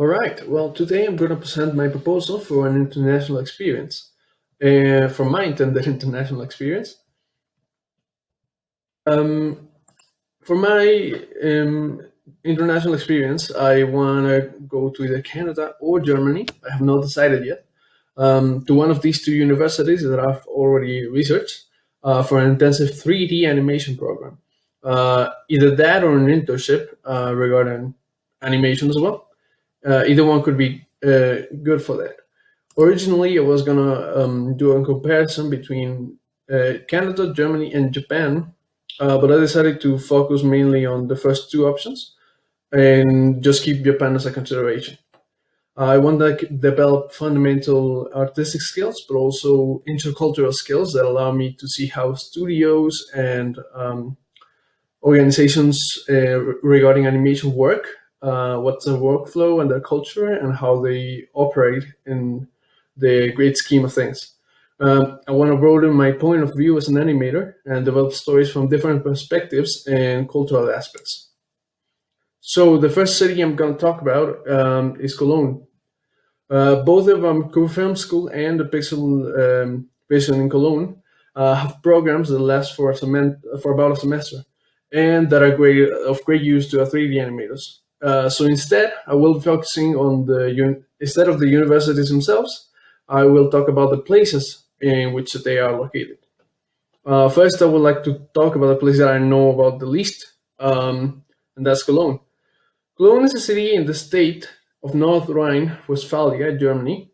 All right. Well, today I'm going to present my proposal for an international experience. For my intended international experience, um, for my international experience, I want to go to either Canada or Germany. I have not decided yet. To one of these two universities that I've already researched for an intensive 3D animation program. Either that or an internship regarding animation as well. Either one could be good for that. Originally, I was gonna do a comparison between Canada, Germany, and Japan, but I decided to focus mainly on the first two options and just keep Japan as a consideration. I want to develop fundamental artistic skills, but also intercultural skills that allow me to see how studios and organizations regarding animation work, what's the workflow and their culture, and how they operate in the great scheme of things. I want to broaden my point of view as an animator and develop stories from different perspectives and cultural aspects. So the first city I'm going to talk about is Cologne. Both of Vancouver Film School and the Pixel Vision in Cologne have programs that last for about a semester, and that are great use to our 3D animators. So instead, I will be focusing on instead of the universities themselves, I will talk about the places in which they are located. First, I would like to talk about the place that I know about the least, and that's Cologne. Cologne is a city in the state of North Rhine-Westphalia, Germany.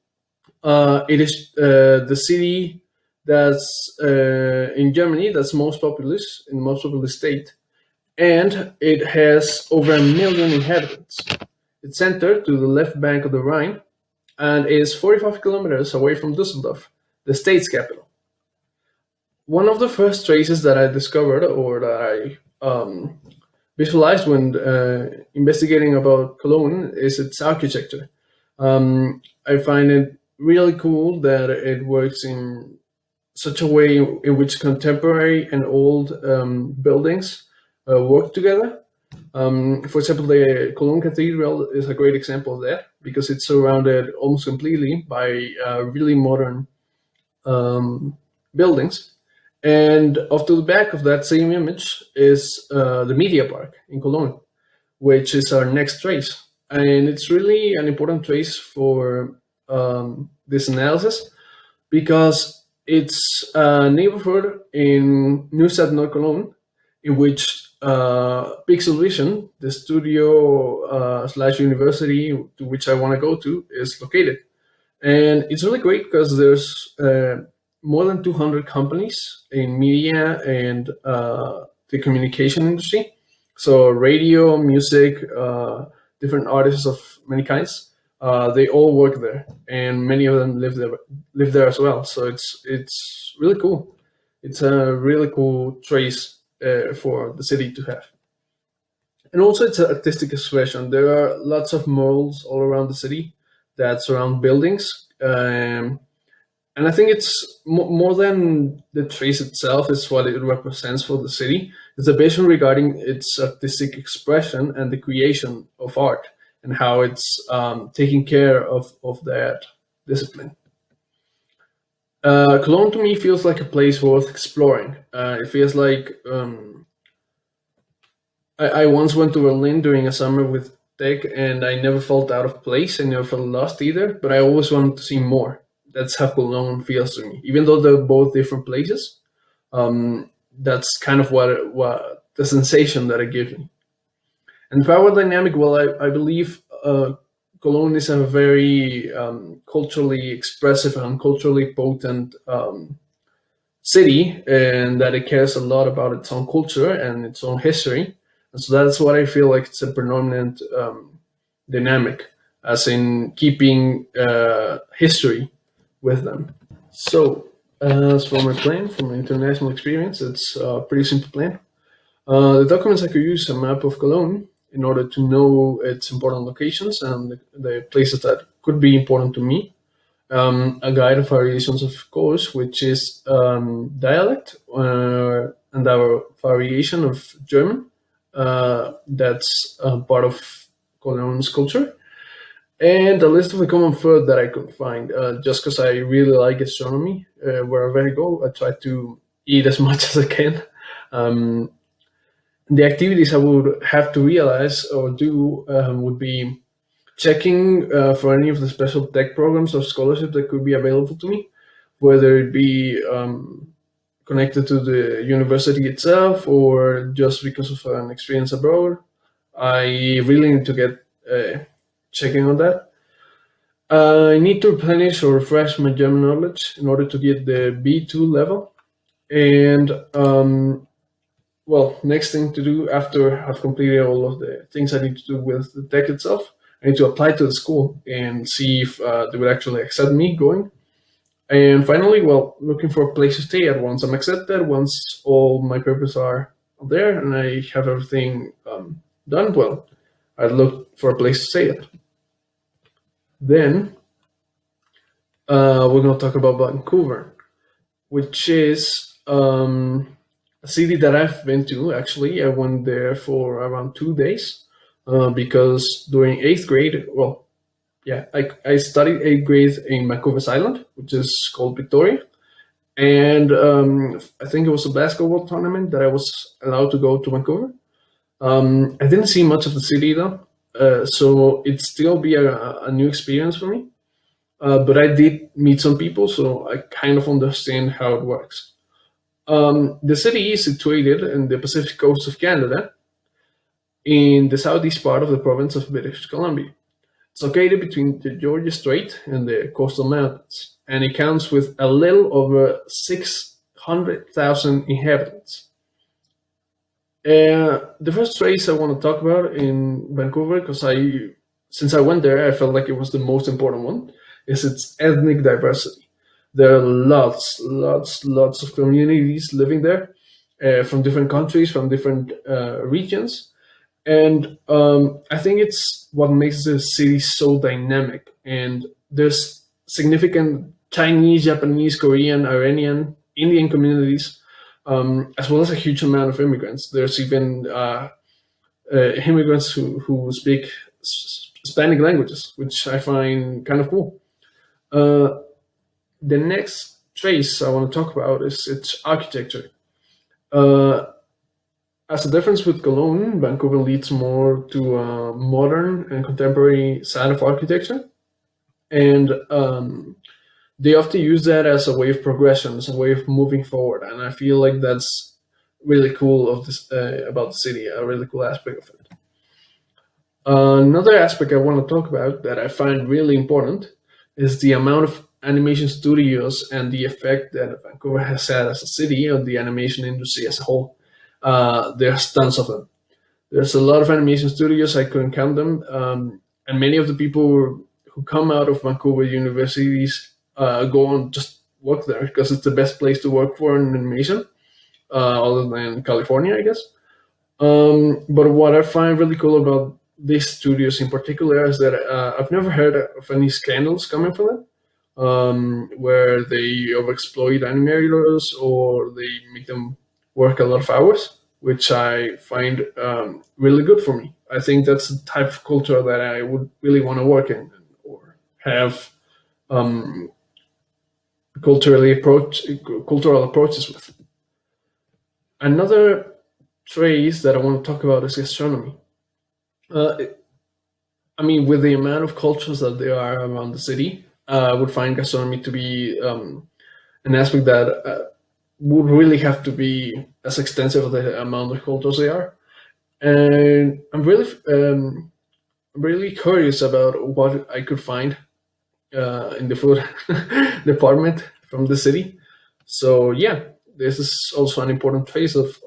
It is the city that's in Germany that's most populous, in the most populous state, and it has over 1 million inhabitants. It's centered to the left bank of the Rhine and is 45 kilometers away from Düsseldorf, the state's capital. One of the first traces that I discovered, or that I visualized when investigating about Cologne, is its architecture. I find it really cool that it works in such a way in which contemporary and old buildings work together. For example, the Cologne Cathedral is a great example of that because it's surrounded almost completely by really modern buildings. And off to the back of that same image is the MediaPark in Cologne, which is our next trace. And it's really an important trace for this analysis because it's a neighborhood in Neustadt Nord-Cologne in which Pixel Vision, the studio slash university to which I want to go to, is located. And it's really great because there's more than 200 companies in media and the communication industry. So radio, music, different artists of many kinds. They all work there, and many of them live there as well. So it's really cool. It's a really cool trace for the city to have. And also, it's an artistic expression. There are lots of murals all around the city that surround buildings. And I think it's more than the trace itself, is what it represents for the city. It's a vision regarding its artistic expression and the creation of art and how it's taking care of that discipline. Cologne to me feels like a place worth exploring. It feels like I once went to Berlin during a summer with tech, and I never felt out of place. I never felt lost either, but I always wanted to see more. That's how Cologne feels to me. Even though they're both different places, that's kind of what the sensation that it gives me. And power dynamic, well, I believe Cologne is a very culturally expressive and culturally potent city, and that it cares a lot about its own culture and its own history. And so that's what I feel like it's a predominant dynamic, as in keeping history with them. So, as for my plan, for my international experience, it's a pretty simple plan. The documents I could use a map of Cologne in order to know its important locations and the places that could be important to me. A guide of variations, of course, which is dialect and our variation of German. That's part of Cologne's culture. And a list of the common food that I could find, just because I really like gastronomy. Wherever I go, I try to eat as much as I can. Um, the activities I would have to realize or do would be checking for any of the special tech programs or scholarships that could be available to me, whether it be connected to the university itself or just because of an experience abroad. I really need to get checking on that. I need to replenish or refresh my German knowledge in order to get the B2 level. And well, next thing to do after I've completed all of the things I need to do with the tech itself, I need to apply to the school and see if they would actually accept me going. And finally, well, looking for a place to stay at once I'm accepted, once all my papers are there and I have everything done, well, I'd look for a place to stay at. Then we're going to talk about Vancouver, which is a city that I've been to. Actually, I went there for around 2 days because during eighth grade, well, yeah, I studied eighth grade in Vancouver's Island, which is called Victoria. And I think it was a basketball tournament that I was allowed to go to Vancouver. I didn't see much of the city though, so it'd still be a new experience for me. But I did meet some people, so I kind of understand how it works. The city is situated in the Pacific coast of Canada, in the southeast part of the province of British Columbia. It's located between the Georgia Strait and the coastal mountains, and it counts with a little over 600,000 inhabitants. The first race I want to talk about in Vancouver, since I went there, I felt like it was the most important one, is its ethnic diversity. There are lots of communities living there, from different countries, from different regions, and I think it's what makes the city so dynamic. And there's significant Chinese, Japanese, Korean, Iranian, Indian communities, as well as a huge amount of immigrants. There's even immigrants who speak Hispanic languages, which I find kind of cool. Uh, the next trace I want to talk about is its architecture. Uh, as a difference with Cologne, Vancouver leads more to a modern and contemporary side of architecture, and they often use that as a way of progression, as a way of moving forward. And I feel like that's really cool of this about the city, a really cool aspect of it. Another aspect I want to talk about that I find really important is the amount of animation studios and the effect that Vancouver has had as a city on the animation industry as a whole. There's tons of them. There's a lot of animation studios. I couldn't count them, and many of the people who come out of Vancouver universities go on just work there because it's the best place to work for in animation, other than California, I guess. But what I find really cool about these studios in particular is that I've never heard of any scandals coming from them, where they overexploit animators or they make them work a lot of hours, which I find really good for me. I think that's the type of culture that I would really want to work in or have um, cultural approaches with. Another trace that I want to talk about is gastronomy. Uh, I mean, with the amount of cultures that there are around the city, I would find gastronomy to be an aspect that would really have to be as extensive as the amount of cultures they are. And I'm really curious about what I could find in the food department from the city. So yeah, this is also an important phase of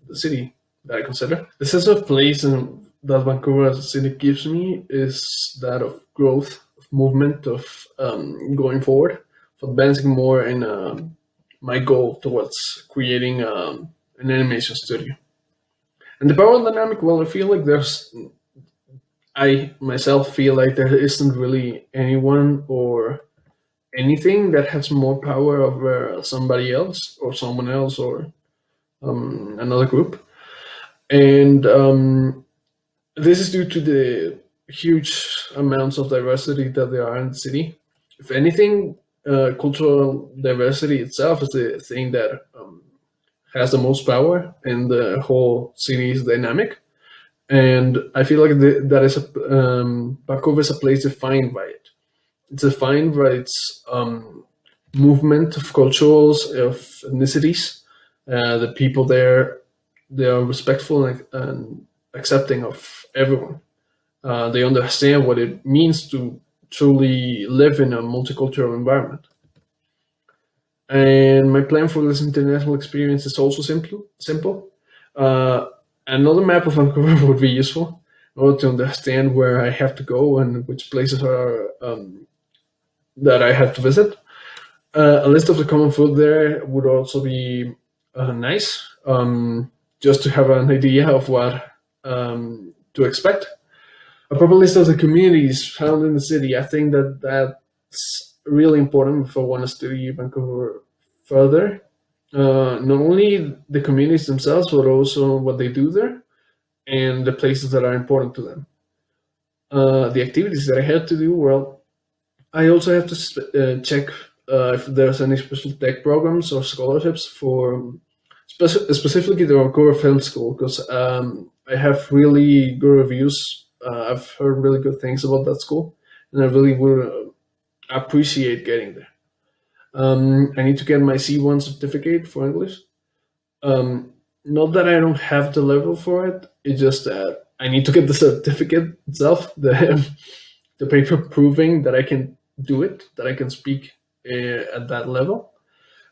the city that I consider. The sense of place and that Vancouver as a city gives me is that of growth, of movement, of going forward, of advancing more in my goal towards creating an animation studio. And the power dynamic, well, I myself feel like there isn't really anyone or anything that has more power over somebody else or someone else or another group. And this is due to the huge amounts of diversity that there are in the city. If anything, cultural diversity itself is the thing that has the most power in the whole city's dynamic. And I feel like that is Vancouver is a place defined by it. It's defined by its movement of cultures, of ethnicities. The people there, they are respectful and accepting of everyone. They understand what it means to truly live in a multicultural environment. And my plan for this international experience is also simple. Simple. Uh, Another map of Vancouver would be useful in order to understand where I have to go and which places are that I have to visit. A list of the common food there would also be nice, just to have an idea of what to expect. A proper list of the communities found in the city. I think that that's really important if I want to study Vancouver further. Not only the communities themselves, but also what they do there and the places that are important to them. The activities that I had to do, well, I also have to check if there's any special tech programs or scholarships for specifically the Vancouver Film School, because I have really good reviews. I've heard really good things about that school, and I really would appreciate getting there. I need to get my C1 certificate for English. Not that I don't have the level for it, it's just that I need to get the certificate itself, the paper proving that I can do it, that I can speak at that level.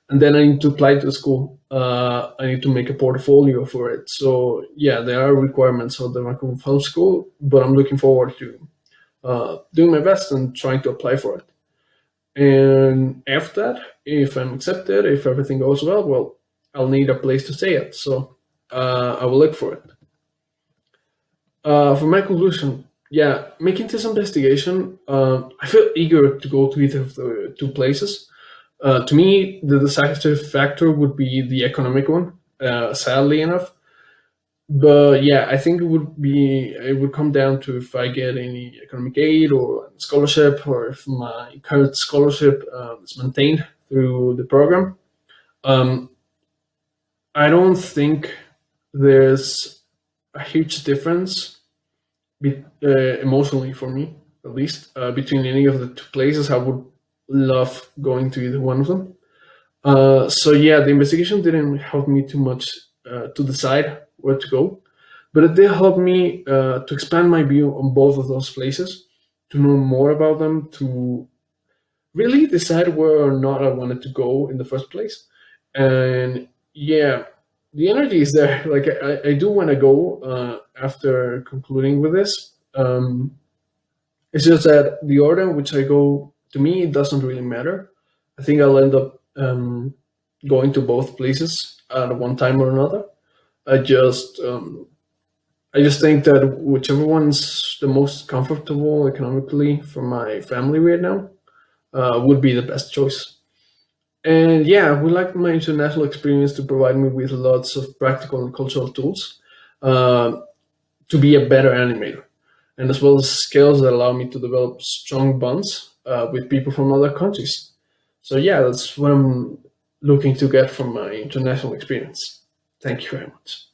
And then I need to apply to the school. I need to make a portfolio for it. So yeah, there are requirements for the Vancouver Film School, but I'm looking forward to doing my best and trying to apply for it. And after that, if I'm accepted, if everything goes well, well, I'll need a place to stay at. So I will look for it. For my conclusion, yeah, making this investigation, I feel eager to go to either of the two places. To me, the decisive factor would be the economic one, sadly enough. But yeah, I think it would come down to if I get any economic aid or scholarship, or if my current scholarship is maintained through the program. Um, I don't think there's a huge difference emotionally for me, at least, between any of the two places. I would love going to either one of them. So yeah, the investigation didn't help me too much to decide where to go, but it did help me to expand my view on both of those places, to know more about them, to really decide where or not I wanted to go in the first place. And yeah, the energy is there. Like I do want to go after concluding with this. It's just that the order in which I go, to me, it doesn't really matter. I think I'll end up going to both places at one time or another. I just I just think that whichever one's the most comfortable economically for my family right now would be the best choice. And yeah, I would like my international experience to provide me with lots of practical and cultural tools uh, to be a better animator, and as well as skills that allow me to develop strong bonds with people from other countries. So yeah, that's what I'm looking to get from my international experience. Thank you very much.